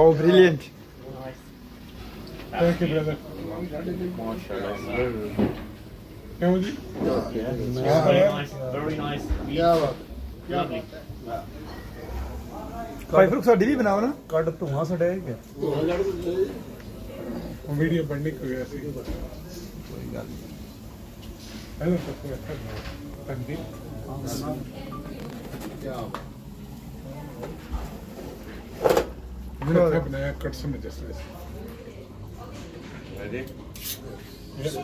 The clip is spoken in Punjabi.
Wow, brilliant. Thank you, brother. ਕਿਉਂ ਜੀ Very nice. Lovely. ਭਾਈ ਫਰੂਕ ਸਾਡੀ ਵੀ ਬਣਾਓ ਨਾ। ਕੱਢ ਧੂਆਂ ਛੜਿਆ ਹੀ ਗਿਆ ਵੀਡੀਓ ਬਣਨੀ ਕੋਈ ਐਸੀ ਕੋਈ ਗੱਲ ਹੈਲੋ ਤੰਦੀ मैंने बनाया कट्स में जैसे Ready? Yes.